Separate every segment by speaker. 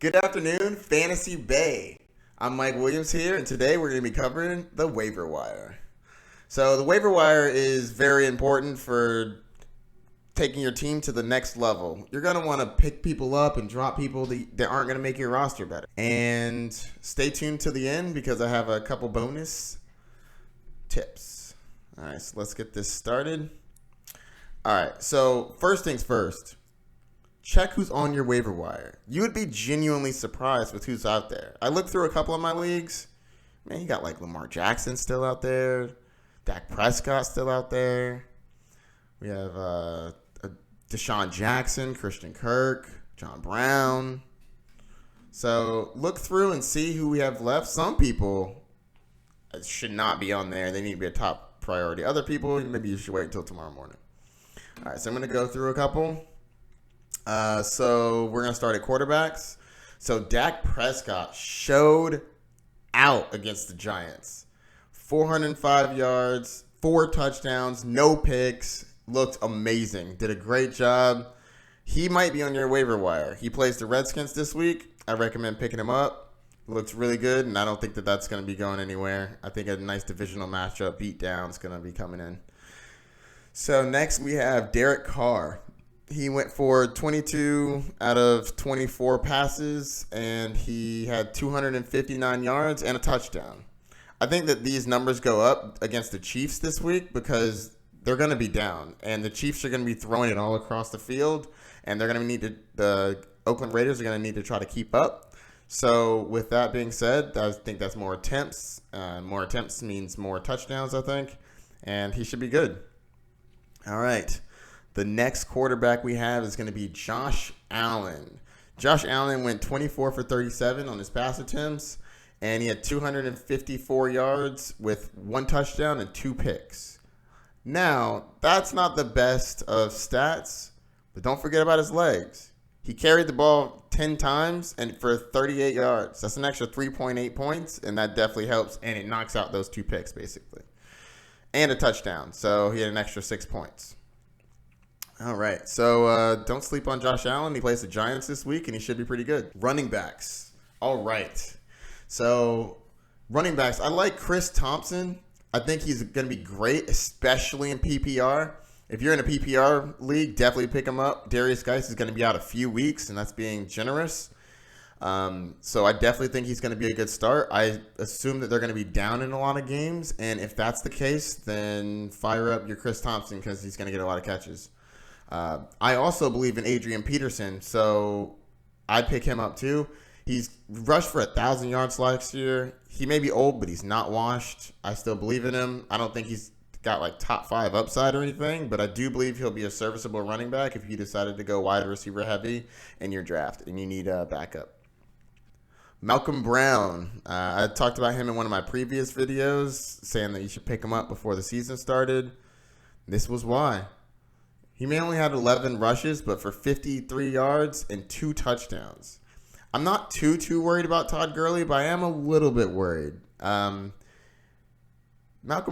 Speaker 1: Good afternoon, Fantasy Bay. I'm Mike Williams here, and today we're going to be covering the waiver wire. So, the waiver wire is very important for taking your team to the next level. You're going to want to pick people up and drop people that aren't going to make your roster better. And stay tuned to the end because I have a couple bonus tips. All right, so let's get this started. All right, so first things first. Check who's on your waiver wire. You would be genuinely surprised with who's out there. I looked through a couple of my leagues. Man, you got like Lamar Jackson still out there. Dak Prescott still out there. We have Deshaun Jackson, Christian Kirk, John Brown. So look through and see who we have left. Some people should not be on there. They need to be a top priority. Other people, maybe you should wait until tomorrow morning. All right, so I'm going to go through a couple. So we're going to start at quarterbacks. So Dak Prescott showed out against the Giants. 405 yards, 4 touchdowns, no picks. Looked amazing. Did a great job. He might be on your waiver wire. He plays the Redskins this week. I recommend picking him up. Looks really good, and I don't think that that's going to be going anywhere. I think a nice divisional matchup, beatdown, is going to be coming in. So next we have Derek Carr. He went for 22 out of 24 passes, and he had 259 yards and a touchdown. I think that these numbers go up against the Chiefs this week because they're going to be down, and the Chiefs are going to be throwing it all across the field, and they're going to need to. The Oakland Raiders are going to need to try to keep up. So with that being said, I think that's more attempts. More attempts means more touchdowns, I think, and he should be good. All right. The next quarterback we have is going to be Josh Allen. Josh Allen went 24 for 37 on his pass attempts, and he had 254 yards with 1 touchdown and 2 picks. Now, that's not the best of stats, but don't forget about his legs. He carried the ball 10 times and for 38 yards. That's an extra 3.8 points, and that definitely helps, and it knocks out those 2 picks, basically. And a touchdown, so he had an extra 6 points. All right, so don't sleep on Josh Allen. He plays the Giants this week, and he should be pretty good. Running backs. All right. So running backs, I like Chris Thompson. I think he's going to be great, especially in PPR. If you're in a PPR league, definitely pick him up. Darius Geis is going to be out a few weeks, and that's being generous. So I definitely think he's going to be a good start. I assume that they're going to be down in a lot of games, and if that's the case, then fire up your Chris Thompson because he's going to get a lot of catches. I also believe in Adrian Peterson, so I'd pick him up too. He's rushed for 1,000 yards last year. He may be old, but he's not washed. I still believe in him. I don't think he's got like top 5 upside or anything, but I do believe he'll be a serviceable running back if you decided to go wide receiver heavy in your draft and you need a backup. Malcolm Brown. I talked about him in one of my previous videos, saying that you should pick him up before the season started. This was why. He may only had 11 rushes, but for 53 yards and 2 touchdowns. I'm not too worried about Todd Gurley, but I am a little bit worried. Malcolm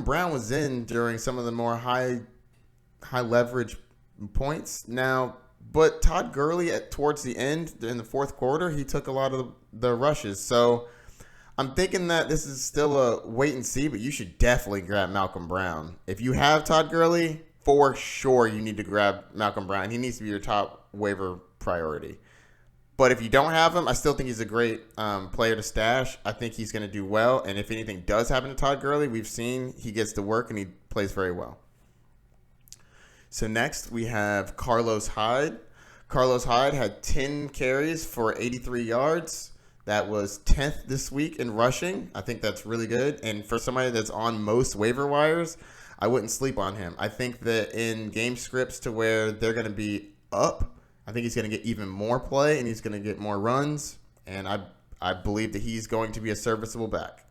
Speaker 1: Brown was in during some of the more high leverage points now, but Todd Gurley towards the end in the fourth quarter, he took a lot of the rushes. So I'm thinking that this is still a wait and see, but you should definitely grab Malcolm Brown. If you have Todd Gurley, for sure you need to grab Malcolm Brown. He needs to be your top waiver priority. But if you don't have him, I still think he's a great player to stash. I think he's going to do well. And if anything does happen to Todd Gurley, we've seen he gets to work and he plays very well. So next we have Carlos Hyde. Carlos Hyde had 10 carries for 83 yards. That was 10th this week in rushing. I think that's really good. And for somebody that's on most waiver wires, I wouldn't sleep on him. I think that in game scripts to where they're going to be up, I think he's going to get even more play and he's going to get more runs. And I believe that he's going to be a serviceable back.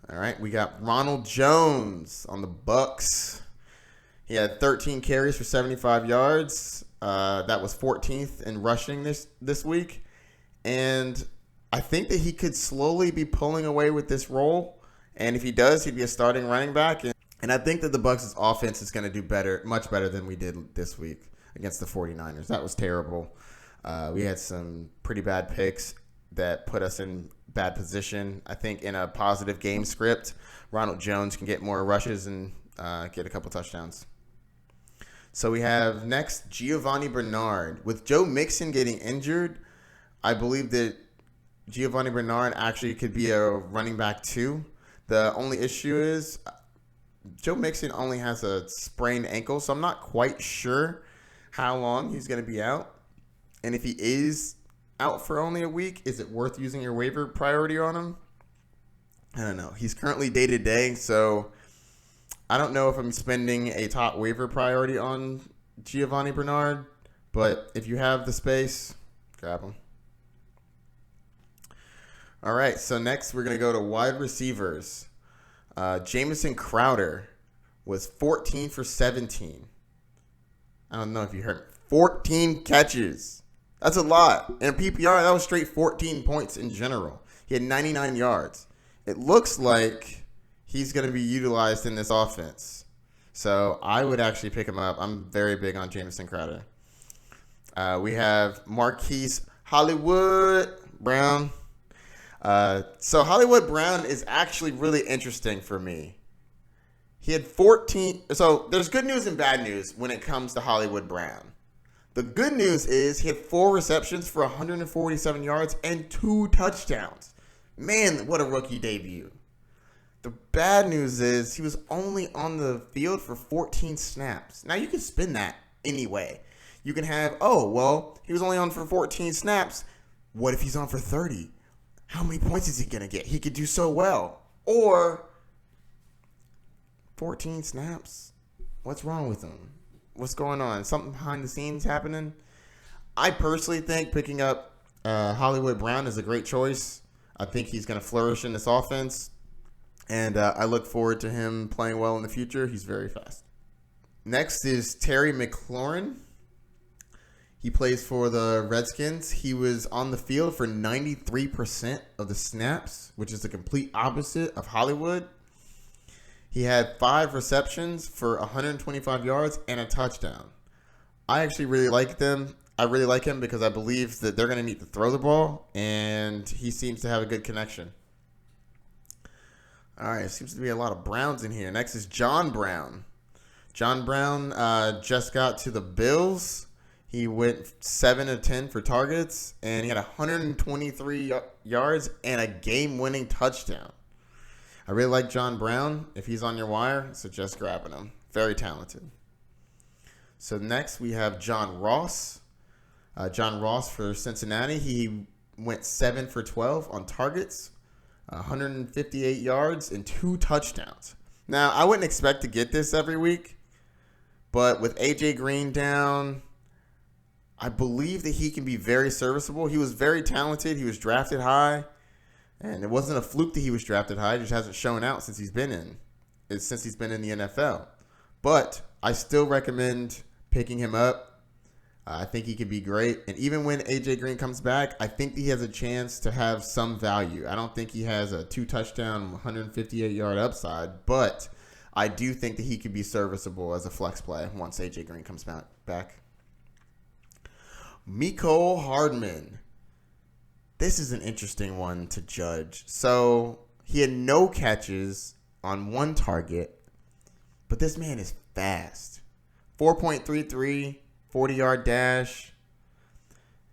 Speaker 1: All right, we got Ronald Jones on the Bucks. He had 13 carries for 75 yards. That was 14th in rushing this week. And I think that he could slowly be pulling away with this role. And if he does, he'd be a starting running back. And I think that the Bucs' offense is going to do better, much better than we did this week against the 49ers. That was terrible. We had some pretty bad picks that put us in bad position. I think in a positive game script, Ronald Jones can get more rushes and get a couple touchdowns. So we have next Giovanni Bernard. With Joe Mixon getting injured, I believe that Giovanni Bernard actually could be a running back too. The only issue is Joe Mixon only has a sprained ankle, so I'm not quite sure how long he's going to be out. And if he is out for only a week, is it worth using your waiver priority on him? I don't know. He's currently day-to-day, so I don't know if I'm spending a top waiver priority on Giovanni Bernard, but if you have the space, grab him. All right, so next we're going to go to wide receivers. Jamison Crowder was 14 for 17. I don't know if you heard. 14 catches. That's a lot. In PPR, that was straight 14 points in general. He had 99 yards. It looks like he's going to be utilized in this offense. So I would actually pick him up. I'm very big on Jamison Crowder. We have Marquise Hollywood Brown. So Hollywood Brown is actually really interesting for me. He had 14. So there's good news and bad news when it comes to Hollywood Brown. The good news is he had 4 receptions for 147 yards and 2 touchdowns. Man, what a rookie debut. The bad news is he was only on the field for 14 snaps. Now you can spin that anyway. You can have, he was only on for 14 snaps. What if he's on for 30? How many points is he going to get? He could do so well. Or 14 snaps? What's wrong with him? What's going on? Something behind the scenes happening? I personally think picking up Hollywood Brown is a great choice. I think he's going to flourish in this offense. And I look forward to him playing well in the future. He's very fast. Next is Terry McLaurin. He plays for the Redskins. He was on the field for 93% of the snaps, which is the complete opposite of Hollywood. He had 5 receptions for 125 yards and a touchdown. I actually really like them. I really like him because I believe that they're going to need to throw the ball, and he seems to have a good connection. All right, seems to be a lot of Browns in here. Next is John Brown. John Brown just got to the Bills. He went 7 of 10 for targets, and he had 123 yards and a game-winning touchdown. I really like John Brown. If he's on your wire, suggest grabbing him. Very talented. So next we have John Ross. John Ross for Cincinnati. He went 7 for 12 on targets, 158 yards, and 2 touchdowns. Now, I wouldn't expect to get this every week, but with A.J. Green down, I believe that he can be very serviceable. He was very talented. He was drafted high, and it wasn't a fluke that he was drafted high. He just hasn't shown out since he's been in the NFL. But I still recommend picking him up. I think he could be great. And even when A.J. Green comes back, I think he has a chance to have some value. I don't think he has a 2-touchdown, 158-yard upside, but I do think that he could be serviceable as a flex play once A.J. Green comes back. Mecole Hardman. This is an interesting one to judge. So he had no catches on 1 target, but this man is fast. 4.33, 40-yard dash.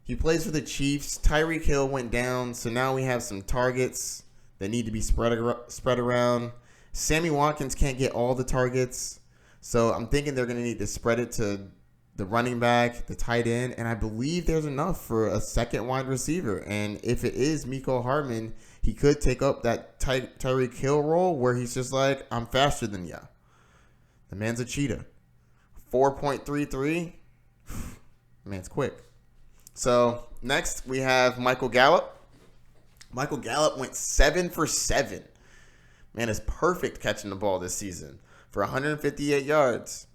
Speaker 1: He plays for the Chiefs. Tyreek Hill went down, so now we have some targets that need to be spread around. Sammy Watkins can't get all the targets, so I'm thinking they're going to need to spread it to the running back, the tight end, and I believe there's enough for a second wide receiver. And if it is Mecole Hardman, he could take up that Tyreek Hill role where he's just like, I'm faster than ya. The man's a cheetah. 4.33. Man's quick. So next we have Michael Gallup. Michael Gallup went 7 for 7. Man is perfect catching the ball this season for 158 yards.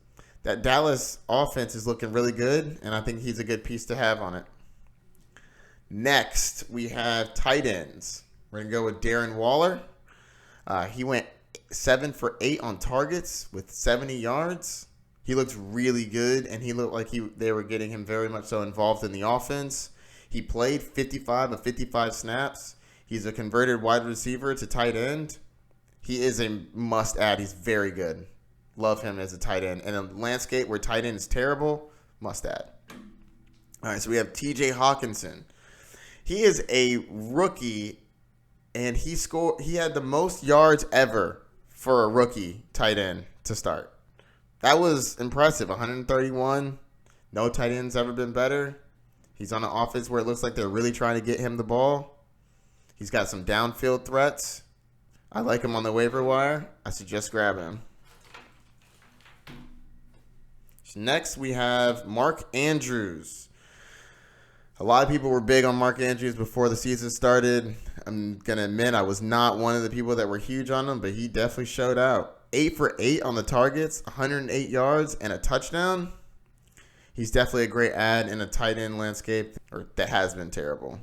Speaker 1: That Dallas offense is looking really good, and I think he's a good piece to have on it. Next, we have tight ends. We're going to go with Darren Waller. He went 7 for 8 on targets with 70 yards. He looked really good, and he looked like they were getting him very much so involved in the offense. He played 55 of 55 snaps. He's a converted wide receiver to tight end. He is a must-add. He's very good. Love him as a tight end. In a landscape where tight end is terrible, must-add. All right, so we have T.J. Hawkinson. He is a rookie, and he had the most yards ever for a rookie tight end to start. That was impressive. 131. No tight end's ever been better. He's on an offense where it looks like they're really trying to get him the ball. He's got some downfield threats. I like him on the waiver wire. I suggest grabbing him. Next, we have Mark Andrews. A lot of people were big on Mark Andrews before the season started. I'm going to admit I was not one of the people that were huge on him, but he definitely showed out. 8 for 8 on the targets, 108 yards, and a touchdown. He's definitely a great add in a tight end landscape that has been terrible.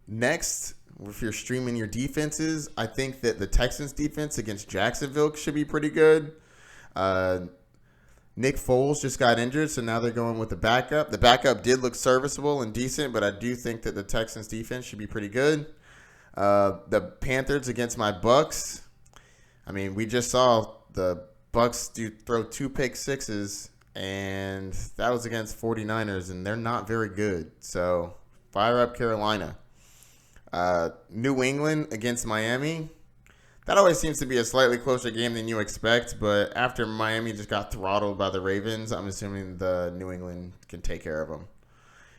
Speaker 1: Next, if you're streaming your defenses, I think that the Texans defense against Jacksonville should be pretty good. Nick Foles just got injured, so now they're going with the backup. The backup did look serviceable and decent, but I do think that the Texans defense should be pretty good. The Panthers against my Bucks. I mean, we just saw the Bucks throw 2 pick sixes, and that was against 49ers, and they're not very good. So fire up Carolina. New England against Miami. That always seems to be a slightly closer game than you expect, but after Miami just got throttled by the Ravens, I'm assuming the New England can take care of them.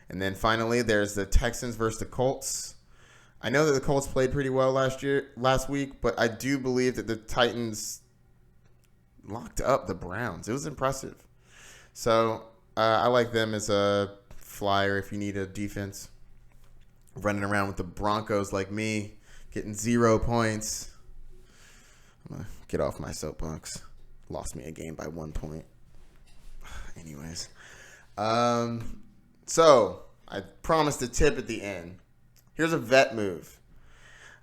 Speaker 1: And then finally, there's the Texans versus the Colts. I know that the Colts played pretty well last week, but I do believe that the Titans locked up the Browns. It was impressive. So I like them as a flyer if you need a defense. Running around with the Broncos like me, getting 0 points. I'm going to get off my soapbox. Lost me a game by 1 point. Anyways. So I promised a tip at the end. Here's a vet move.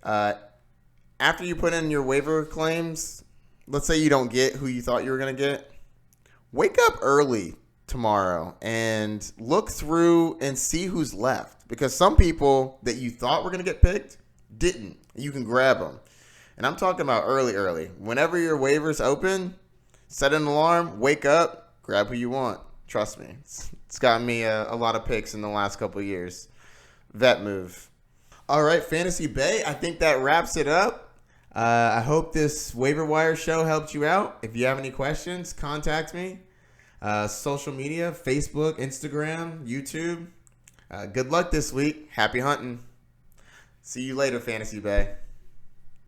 Speaker 1: After you put in your waiver claims, let's say you don't get who you thought you were going to get, wake up early tomorrow and look through and see who's left. Because some people that you thought were going to get picked didn't. You can grab them. And I'm talking about early. Whenever your waivers open, set an alarm, wake up, grab who you want. Trust me. It's gotten me a lot of picks in the last couple of years. Vet move. All right, Fantasy Bay, I think that wraps it up. I hope this waiver wire show helped you out. If you have any questions, contact me. Social media, Facebook, Instagram, YouTube. Good luck this week. Happy hunting. See you later, Fantasy Bay.